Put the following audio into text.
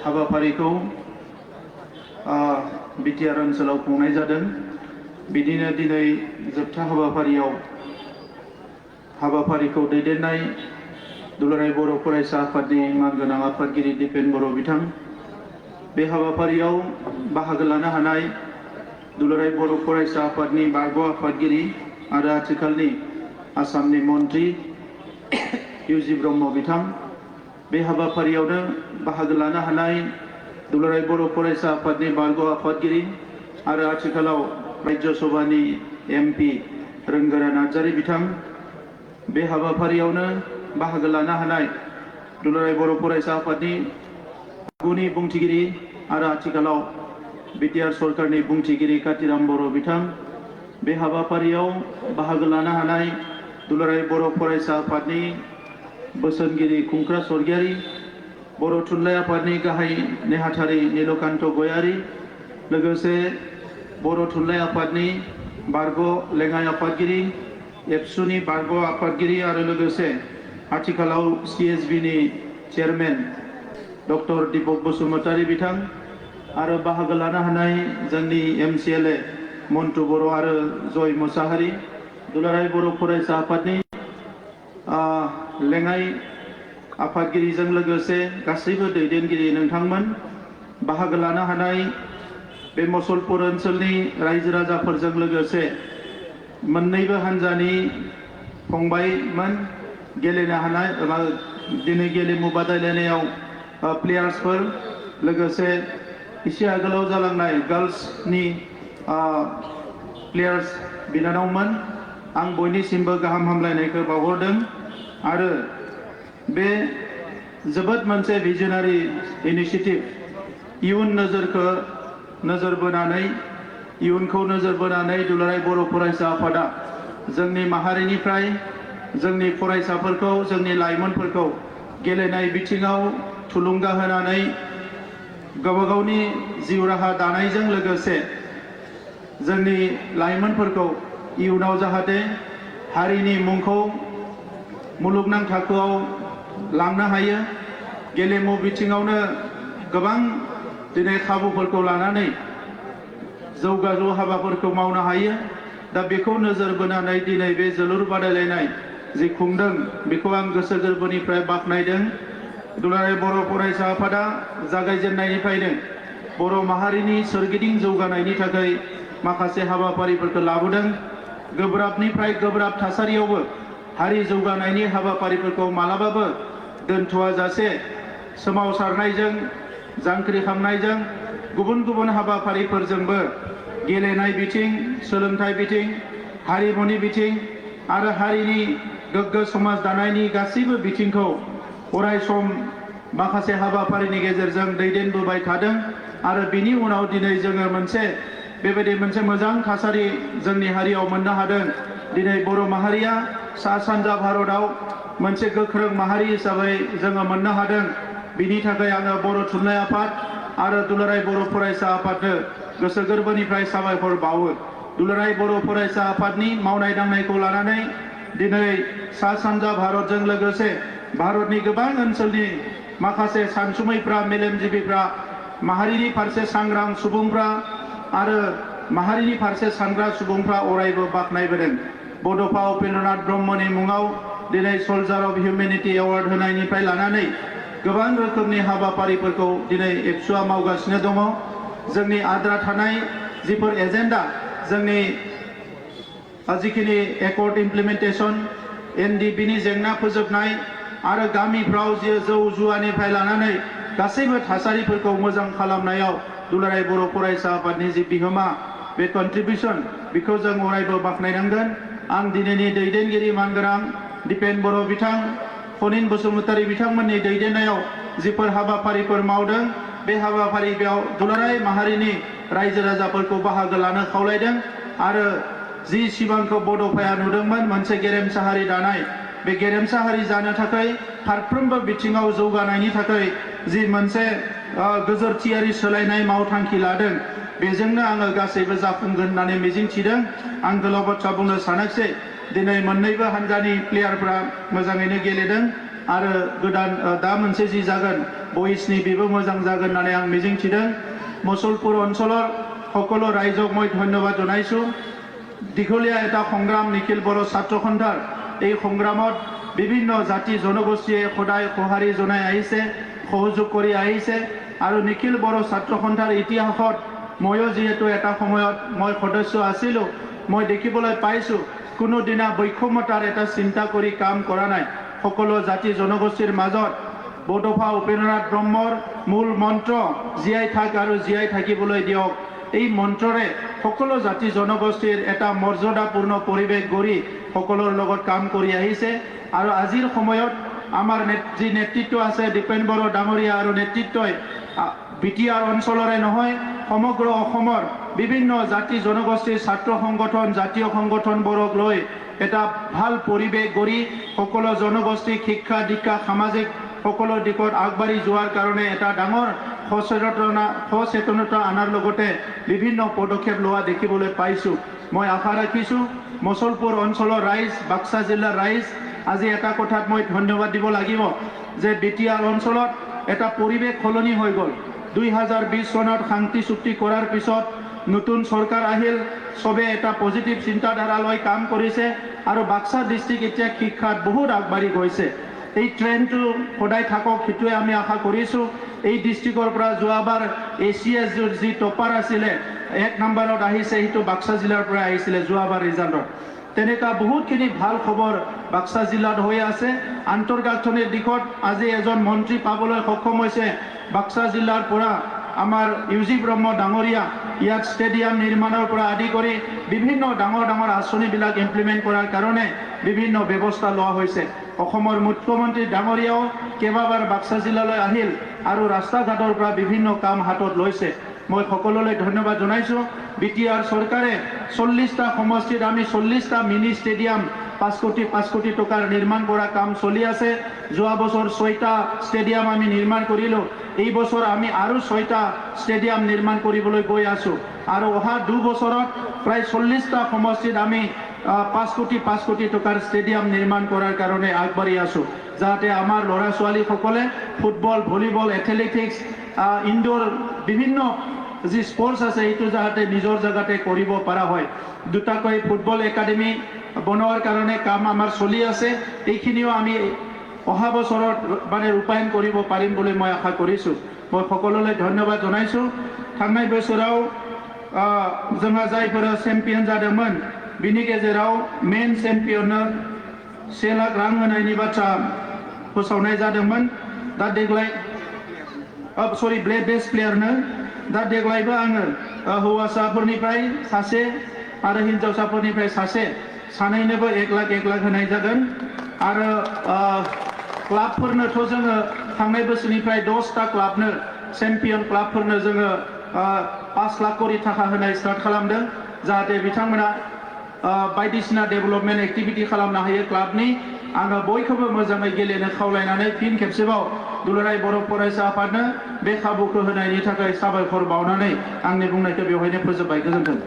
हाबाफारिखौ बिटिआर ओनसोलाव खुंनाय जादों। बिदिनो दिनै जोबथा हाबाफारिखौ दैदेननाय दुलाराय बर' फरायसा आफादनि मानगोनां आफादगिरि दिपेन बर' बिथां, बे हाबाफारियाव बाहागो लानो हानाय दुलाराय बर' फरायसा आफादनि बारग' आफादगिरि आरो आथिखालनि आसामनि मन्त्रि इउजि ब्रह्म बिथां, बे हाबाफारियावनो बाहागो लानो हानाय दुलाराय बर' फरायसा आफादनि बारग' आफादगिरि आरो आथिखालाव राज्य सभानि MP रोंगोरा नार्जारी बिथां, बे हाबाफारियावनो बाहागो लानो हानाय दुलाराय बर' फरायसा आफादनि आगुनि बुंथिगिरि आरो आथिखालाव बिटिआर सरकारनि बुंथिगिरि कातिराम बर' बिथां, बे हाबाफारियाव बाहागो लानो हानाय दुलाराय बर' फरायसा आफादनि बोसोनगिरि खुंख्रा स्वर्गियारी, बर' थुनलाइ आफादनि गाहाय नेहाथारि नीलकान्त गयारी, लोगोसे बर' थुनलाइ आफादनि बारग' लेङाइ आफादगिरि, एबसुनि बारग' आफादगिरि आरो लोगोसे आथिखालाव CSBनि चेयारमेन डक्टर दीपक बसुमतारी बिथां आरो बाहागो लानो हानाय जोंनि MCLA मन्टु बर' आरो जय मुसाहारि, दुलाराय बर' फरायसा आफादनि लेङाइ आफादगिरिजों लोगोसे गासैबो दैदेनगिरि नोंथांमोन, बाहागो लानो हानाय बे मुसलपुर ओनसोलनि रायजो राजाफोरजों लोगोसे मोन्नैबो हान्जानि फंबायमोन, गेलेनो हानाय दिनै गेलेमु बादायलायनायाव प्लेयार्सफोर, लोगोसे एसे आगोलाव जालांनाय गार्लसनि प्लेयार्स बिनानावमोन, आं बयनिसिमबो गाहाम हामलायनायखौ बावहरदों आरो बे जोबोद मोनसे भिजनारि इनिशिएटिभ, इयुन इयुनखौ नोजोर बोनानै दुलाराय बर' फरायसा आफादा जोंनि माहारिनिफ्राय जोंनि फरायसाफोरखौ, जोंनि लाइमोनफोरखौ गेलेनाय बिथिङाव थुलुंगा होनानै गावबा गावनि जिउ राहा दानायजों लोगोसे जोंनि लाइमोनफोरखौ इयुनाव जाहाथे हारिनि मुंखौ मुलुगनां थाखोआव लांनो हायो, गेलेमु बिथिङावनो गोबां दिनै खाबुफोरखौ लानानै जौगालु हाबाफोरखौ मावनो हायो। दा बेखौ नोजोर बोनानै दिनै बे जोलुर बादायलायनाय जि खुंदों बेखौ आं गोसो गोरबोनिफ्राय बाख्नायदों। दुलाराय बर' फरायसा आफादा जागायजेननायनिफ्रायनो बर' माहारिनि सोरगिदिं जौगानायनि थाखाय माखासे हाबाफारिफोरखौ लाबोदों। गोब्राबनिफ्राय गोब्राब थासारियावबो हारि जौगानायनि हाबाफारिफोरखौ मालाबाबो दोनथ'आ जासे सोमावसारनायजों, जांख्रिखांनायजों, गुबुन गुबुन हाबाफारिफोरजोंबो गेलेनाय बिथिं, सोलोंथाइ बिथिं, हारिमुनि बिथिं आरो हारिनि गोग्गो समाज दानायनि गासैबो बिथिंखौ अरायसम माखासे हाबाफारिनि गेजेरजों दैदेनबोबाय थादों आरो बिनि उनाव दिनै जोङो बेबायदि मोनसे मोजां थासारि जोंनि हारियाव मोननो हादों। दिनै बर' माहारिया सा सानजा भारतआव मोनसे गोख्रों माहारि हिसाबै जोङो मोननो हादों। बिनि थाखाय आङो बर' थुनलाइ आफाद आरो दुलाराय बर' फरायसा आफादनो गोसो गोरबोनिफ्राय साबायखर बावो। दुलाराय बर' फरायसा आफादनि मावनाय दांनायखौ लानानै दिनै सा सानजा भारतजों लोगोसे भारतनि गोबां ओनसोलनि माखासे सानसुमैफ्रा, मेलेमजिबिफ्रा, माहारिनि फारसे सांग्रां सुबुंफ्रा आरो माहारिनि फारसे सानग्रा सुबुंफ्रा अरायबो बाख्नायबोदों। बड'फा उपेन्द्रनाथ ब्रह्मनि मुङाव दिनै सल्जार अफ हिउमेनिटि एवार्ड होनायनिफ्राय लानानै गोबां रोखोमनि हाबाफारिफोरखौ दिनै एबसुआ मावगासिनो दङ। जोंनि आद्रा थानाय जिफोर एजेन्डा, जोंनि जिखिनि एकर्ड इमप्लिमेन्टेसन, NDBनि जेंना फोजोबनाय आरो गामिफ्राव जौ जुवानिफ्राय लानानै गासैबो थासारिफोरखौ मोजां खालामनायाव दुलाराय बर' फरायसा आफादनि जि बिहोमा, बे कन्ट्रिबिउसन, बेखौ जों अरायबो बाख्नायनांगोन। आं दिनैनि दैदेनगिरि मानगोनां दिपेन बर' बिथां, फनिन बसुमतारी बिथांमोननि दैदेननायाव जिफोर हाबाफारिफोर मावदों, बे हाबाफारियाव दुलाराय माहारिनि रायजो राजाफोरखौ बाहागो लानो खावलायदों आरो जि सिमांखौ बड'फाया नुदोंमोन मोनसे गेरेमसा हारि दानाय, बे गेरेमसा हारि जानो थाखाय फारफ्रोमबो बिथिङाव जौगानायनि थाखाय जि मोनसे गोजोरथियारि सोलायनाय मावथांखि लादों, बेजोंनो आङो गासैबो जाफुंगोन होननानै मिजिंथिदों। आं गोलाव बाथ्रा बुंनो सानाखिसै। दिनै मोन्नैबो हान्जानि प्लेयारफ्रा मोजाङैनो गेलेदों। आरो गोदान दा मोनसे जि जागोन बयसनि बेबो मोजां जागोन होननानै आं मिजिंथिदों मुसलपुर अঞ্চলৰ সকলো ৰাইজক মই ধন্যবাদ জনাইছো দীঘলীয়া এটা সংগ্ৰাম নিখিল বড়ো ছাত্ৰ সন্থাৰ এই সংগ্ৰামত বিভিন্ন জাতি জনগোষ্ঠীয়ে সদায় সঁহাৰি জনাই আহিছে সহযোগ কৰি আহিছে আৰু নিখিল বড়ো ছাত্ৰ সন্থাৰ ইতিহাসত ময়ো যেহেতু এটা সময়ত মই সদস্য আছিলোঁ মই দেখিবলৈ পাইছোঁ কোনো দিনা বৈষম্যতাৰ এটা চিন্তা কৰি কাম কৰা নাই সকলো জাতি জনগোষ্ঠীৰ মাজত বড়োফা উপেন্দ্ৰনাথ ব্ৰহ্মৰ মূল মন্ত্ৰ জীয়াই থাক আৰু জীয়াই থাকিবলৈ দিয়ক এই মন্ত্ৰৰে সকলো জাতি জনগোষ্ঠীৰ এটা মৰ্যাদাপূৰ্ণ পৰিৱেশ গঢ়ি সকলোৰ লগত কাম কৰি আহিছে আৰু আজিৰ সময়ত আমাৰ যি নেতৃত্ব আছে দীপেন বড়ো ডাঙৰীয়া আৰু নেতৃত্বই বিটিআৰ অঞ্চলৰে নহয় সমগ্ৰ অসমৰ বিভিন্ন জাতি জনগোষ্ঠীৰ ছাত্ৰ সংগঠন জাতীয় সংগঠনবোৰক লৈ এটা ভাল পৰিৱেশ গঢ়ি সকলো জনগোষ্ঠী শিক্ষা দীক্ষা সামাজিক সকলো দিশত আগবাঢ়ি যোৱাৰ কাৰণে এটা ডাঙৰ সচেতনতা আনাৰ লগতে বিভিন্ন পদক্ষেপ লোৱা দেখিবলৈ পাইছোঁ মই আশা ৰাখিছোঁ মুছলপুৰ অঞ্চলৰ ৰাইজ বাক্সা জিলাৰ ৰাইজ আজি এটা কথাত মই ধন্যবাদ দিব লাগিব যে বিটিআৰ অঞ্চলত এটা পৰিৱেশ সলনি হৈ গ'ল 2020 চনত শান্তি চুক্তি কৰাৰ পিছত নতুন চৰকাৰ আহিল সবে এটা পজিটিভ চিন্তাধাৰা লৈ কাম কৰিছে আৰু বাক্সা ডিস্ট্ৰিক্ট এতিয়া শিক্ষাত বহুত আগবাঢ়ি গৈছে এই ট্ৰেণ্ডটো সদায় থাকক সেইটোৱে আমি আশা কৰিছোঁ এই ডিস্ট্ৰিক্টৰ পৰা যোৱাবাৰ এছিএছ যি টপাৰ আছিলে 1 নম্বৰত আহিছে সেইটো বাক্সা জিলাৰ পৰা আহিছিলে যোৱাবাৰ ৰিজাল্টত তেনেকা বহুতখিনি ভাল খবৰ বাক্সা জিলাত হৈ আছে আন্তঃগাঁথনিৰ দিশত আজি এজন মন্ত্ৰী পাবলৈ সক্ষম হৈছে বাক্সা জিলাৰ পৰা আমাৰ ইউজি ব্ৰহ্ম ডাঙৰীয়া ইয়াত ষ্টেডিয়াম নিৰ্মাণৰ পৰা আদি কৰি বিভিন্ন ডাঙৰ ডাঙৰ আঁচনিবিলাক ইমপ্লিমেণ্ট কৰাৰ কাৰণে বিভিন্ন ব্যৱস্থা লোৱা হৈছে অসমৰ মুখ্যমন্ত্ৰী ডাঙৰীয়াও কেইবাবাৰ বাক্সা জিলালৈ আহিল আৰু ৰাস্তা ঘাটৰ পৰা বিভিন্ন কাম হাতত লৈছে মই সকলোলৈ ধন্যবাদ জনাইছোঁ বিটিআৰ চৰকাৰে 40টা সমষ্টিত আমি 40টা মিনি ষ্টেডিয়াম 5 কোটি টকাৰ নিৰ্মাণ কৰা কাম চলি আছে যোৱা বছৰ 6টা ষ্টেডিয়াম আমি নিৰ্মাণ কৰিলোঁ এই বছৰ আমি আৰু 6টা ষ্টেডিয়াম নিৰ্মাণ কৰিবলৈ গৈ আছোঁ আৰু অহা 2 বছৰত প্ৰায় 40টা সমষ্টিত আমি 5 কোটি টকাৰ ষ্টেডিয়াম নিৰ্মাণ কৰাৰ কাৰণে আগবাঢ়ি আছোঁ যাতে আমাৰ ল'ৰা ছোৱালীসকলে ফুটবল ভলীবল এথলেটিক্স ইনডোৰ বিভিন্ন যি স্পৰ্টছ আছে এইটো যাতে নিজৰ জায়গাতে কৰিব পৰা হয় দুটাকৈ ফুটবল একাডেমি বনোৱাৰ কাৰণে কাম আমাৰ চলি আছে এইখিনিও আমি অহা বছৰত মানে ৰূপায়ণ কৰিব পাৰিম বুলি মই আশা কৰিছোঁ মই সকলোলৈ ধন্যবাদ জনাইছোঁ थांनाय बोसोराव जोंहा जायफोरा चेम्पियन जादोंमोन बिनि गेजेराव मेन चेम्पियननो 1 लाख रां होनायनि बाथ्रा फोसावनाय जादोंमोन दा देग्लाय सरि बेस्ट प्लेयारनो दा देग्लायबो आङो हौवासाफोरनिफ्राय सासे आरो हिन्जावसाफोरनिफ्राय सासे सानैनोबो 1 लाख होनाय जागोन आरो क्लाबफोरनोथ' जोङो थांनाय बोसोरनिफ्राय 10टा क्लाबनो चेम्पियन क्लाबफोरनो जोङो 5 लाख करि थाखा होनाय स्टार्ट खालामदों जाहाथे बिथांमोना बायदिसिना डेभेलपमेन्ट एक्टिभिटी खालामनो हायो क्लाबनि आङो बयखौबो मोजाङै गेलेनो खावलायनानै फिन खेबसेबाव दुलाराय बर' फरायसा आफादनो बे खाबुखौ होनायनि थाखाय साबायखर बावनानै आंनि बुंनायखौ बेवहायनो फोजोबबाय गोजोन्थों